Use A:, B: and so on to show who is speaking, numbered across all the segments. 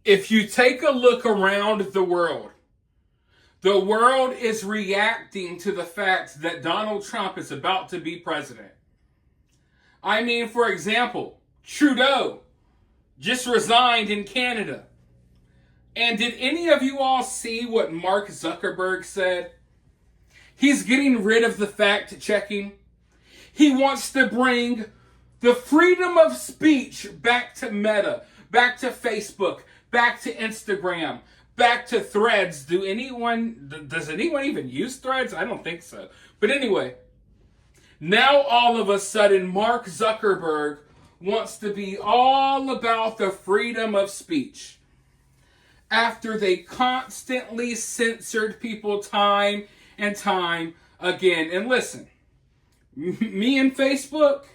A: If you take a look around the world is reacting to the fact that Donald Trump is about to be president. I mean, for example, Trudeau just resigned in Canada. And did any of you all see what Mark Zuckerberg said? He's getting rid of the fact checking. He wants to bring the freedom of speech back to Meta, back to Facebook, back to Instagram, back to Threads. Does anyone even use Threads? I don't think so. But anyway, now all of a sudden Mark Zuckerberg wants to be all about the freedom of speech, after they constantly censored people time and time again. And listen, me and Facebook,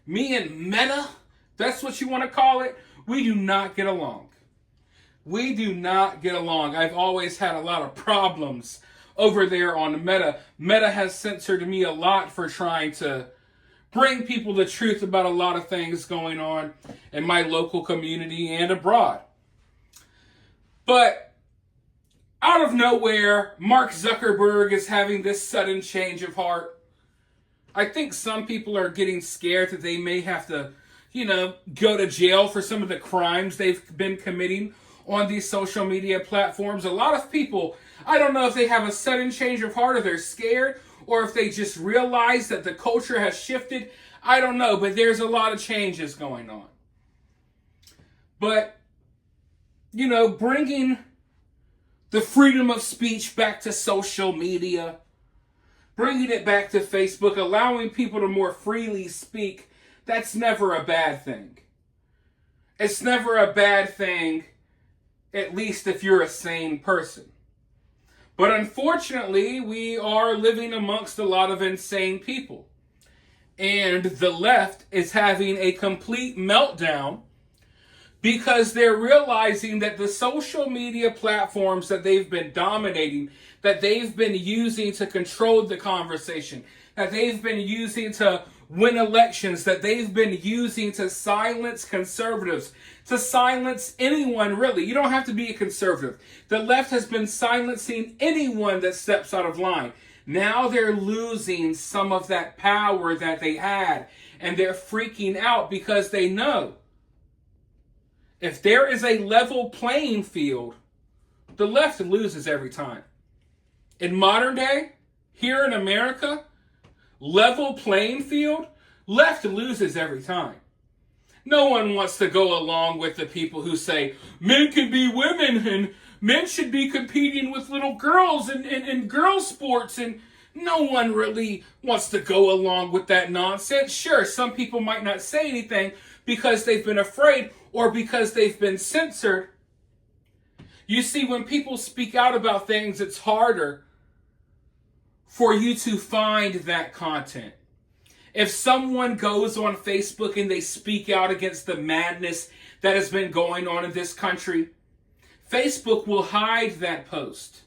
A: me and Meta, that's what you want to call it, we do not get along. We do not get along. I've always had a lot of problems over there on Meta. Meta has censored me a lot for trying to bring people the truth about a lot of things going on in my local community and abroad. But out of nowhere, Mark Zuckerberg is having this sudden change of heart. I think some people are getting scared that they may have to, go to jail for some of the crimes they've been committing on these social media platforms. A lot of people, I don't know if they have a sudden change of heart or they're scared or if they just realize that the culture has shifted. I don't know, but there's a lot of changes going on. But bringing the freedom of speech back to social media, bringing it back to Facebook, allowing people to more freely speak, that's never a bad thing. It's never a bad thing, at least if you're a sane person. But unfortunately, we are living amongst a lot of insane people. And the left is having a complete meltdown because they're realizing that the social media platforms that they've been dominating, that they've been using to control the conversation, that they've been using to win elections, that they've been using to silence conservatives, to silence anyone really. You don't have to be a conservative. The left has been silencing anyone that steps out of line. Now they're losing some of that power that they had, and they're freaking out because they know if there is a level playing field, the left loses every time. In modern day, here in America, level playing field, left loses every time. No one wants to go along with the people who say men can be women and men should be competing with little girls in girl sports, and no one really wants to go along with that nonsense. Sure, some people might not say anything because they've been afraid or because they've been censored. You see, when people speak out about things, it's harder for you to find that content. If someone goes on Facebook and they speak out against the madness that has been going on in this country, Facebook will hide that post.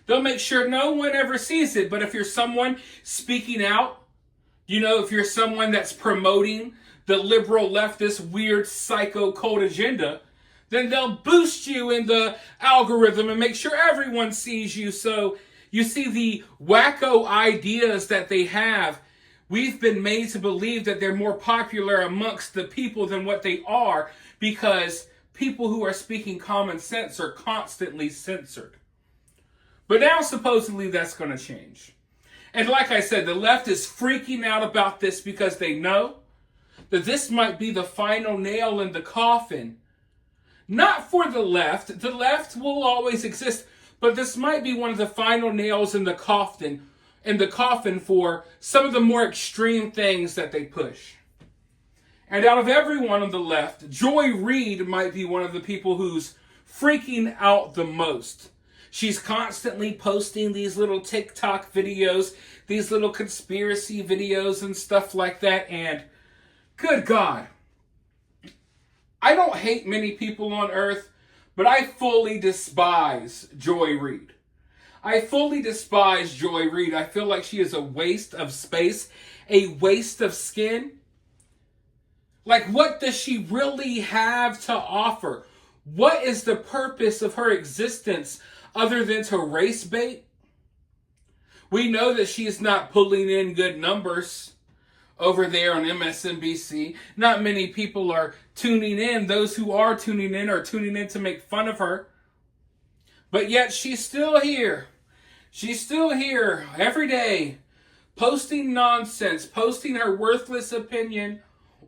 A: They'll make sure no one ever sees it. But if you're someone speaking out, if you're someone that's promoting the liberal leftist weird psycho cult agenda, then they'll boost you in the algorithm and make sure everyone sees you. So you see the wacko ideas that they have, we've been made to believe that they're more popular amongst the people than what they are, because people who are speaking common sense are constantly censored. But now supposedly that's going to change. And like I said, the left is freaking out about this because they know that this might be the final nail in the coffin. Not for the left. The left will always exist, but this might be one of the final nails in the coffin for some of the more extreme things that they push. And out of everyone on the left, Joy Reid might be one of the people who's freaking out the most. She's constantly posting these little TikTok videos, these little conspiracy videos and stuff like that. And good God, I don't hate many people on earth, but I fully despise Joy Reid. I fully despise Joy Reid. I feel like she is a waste of space, a waste of skin. Like, what does she really have to offer? What is the purpose of her existence other than to race bait? We know that she's not pulling in good numbers over there on MSNBC. Not many people are tuning in. Those who are tuning in to make fun of her. But yet she's still here. She's still here every day, posting nonsense, posting her worthless opinion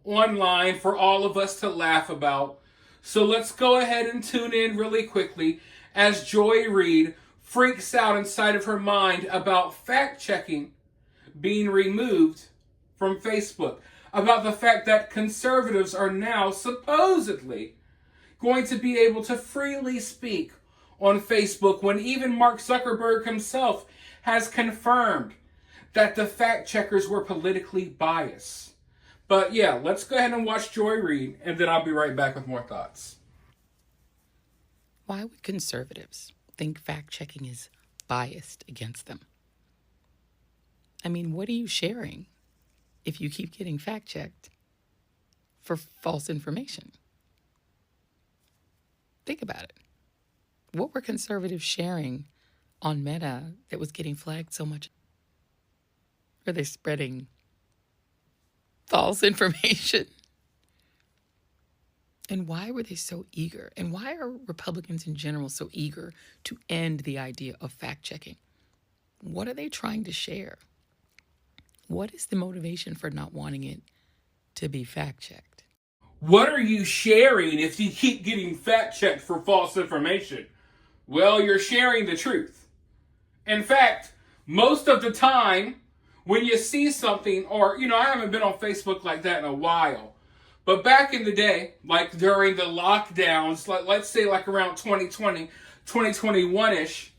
A: online for all of us to laugh about. So let's go ahead and tune in really quickly as Joy Reid freaks out inside of her mind about fact-checking being removed from Facebook, about the fact that conservatives are now supposedly going to be able to freely speak on Facebook when even Mark Zuckerberg himself has confirmed that the fact-checkers were politically biased. But yeah, let's go ahead and watch Joy Reid, and then I'll be right back with more thoughts.
B: Why would conservatives think fact-checking is biased against them? I mean, what are you sharing if you keep getting fact-checked for false information? Think about it. What were conservatives sharing on Meta that was getting flagged so much? Are they spreading false information? And why were they so eager? And why are Republicans in general so eager to end the idea of fact-checking? What are they trying to share? What is the motivation for not wanting it to be fact-checked?
A: What are you sharing if you keep getting fact-checked for false information? Well, you're sharing the truth. In fact, most of the time, when you see something, or, I haven't been on Facebook like that in a while, but back in the day, like during the lockdowns, let's say like around 2020, 2021-ish,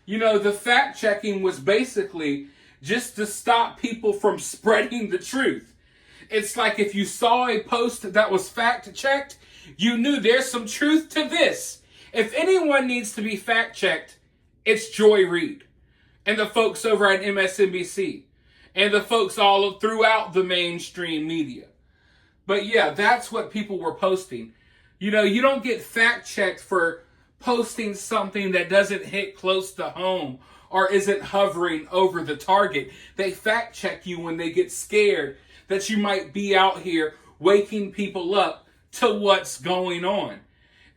A: the fact-checking was basically just to stop people from spreading the truth. It's like if you saw a post that was fact-checked, you knew there's some truth to this. If anyone needs to be fact-checked, it's Joy Reid and the folks over at MSNBC and the folks all throughout the mainstream media. But yeah, that's what people were posting. You don't get fact-checked for posting something that doesn't hit close to home or isn't hovering over the target. They fact-check you when they get scared that you might be out here waking people up to what's going on.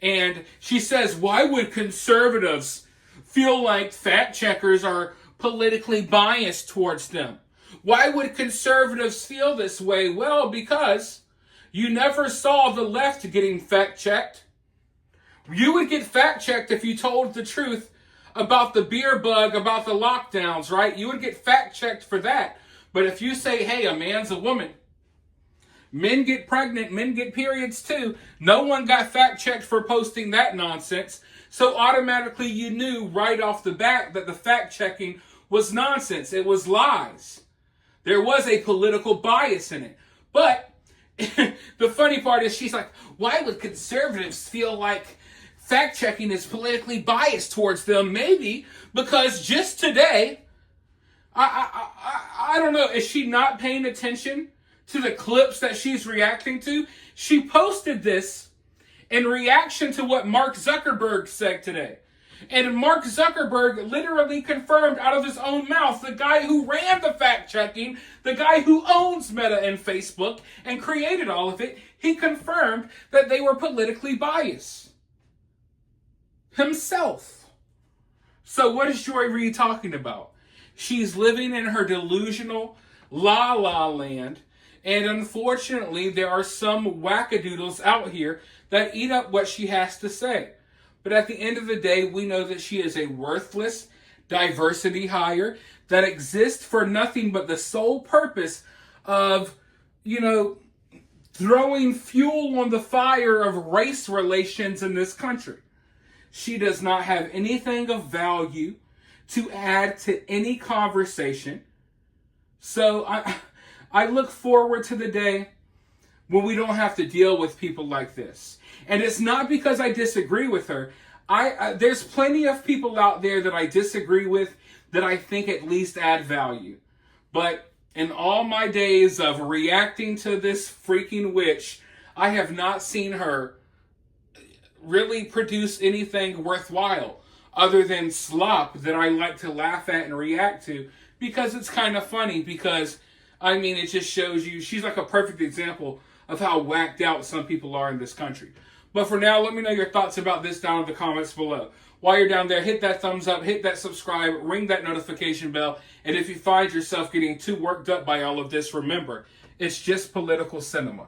A: And she says, why would conservatives feel like fact-checkers are politically biased towards them? Why would conservatives feel this way? Well, because you never saw the left getting fact-checked. You would get fact-checked if you told the truth about the beer bug, about the lockdowns, right? You would get fact-checked for that. But if you say, hey, a man's a woman, men get pregnant, men get periods too, no one got fact-checked for posting that nonsense. So automatically you knew right off the bat that the fact-checking was nonsense. It was lies. There was a political bias in it. But the funny part is she's like, why would conservatives feel like fact-checking is politically biased towards them? Maybe because just today, I don't know, is she not paying attention to the clips that she's reacting to? She posted this in reaction to what Mark Zuckerberg said today. And Mark Zuckerberg literally confirmed out of his own mouth, the guy who ran the fact-checking, the guy who owns Meta and Facebook and created all of it, he confirmed that they were politically biased. Himself. So what is Joy Reid talking about? She's living in her delusional la-la land, and unfortunately there are some wackadoodles out here that eat up what she has to say. But at the end of the day, we know that she is a worthless diversity hire that exists for nothing but the sole purpose of, throwing fuel on the fire of race relations in this country. She does not have anything of value to add to any conversation. So I look forward to the day when we don't have to deal with people like this. And it's not because I disagree with her. There's plenty of people out there that I disagree with that I think at least add value. But in all my days of reacting to this freaking witch, I have not seen her really produce anything worthwhile other than slop that I like to laugh at and react to because it's kind of funny. Because, I mean, it just shows you, she's like a perfect example of how whacked out some people are in this country. But for now, let me know your thoughts about this down in the comments below. While you're down there, hit that thumbs up, hit that subscribe, ring that notification bell, and if you find yourself getting too worked up by all of this, remember, it's just political cinema.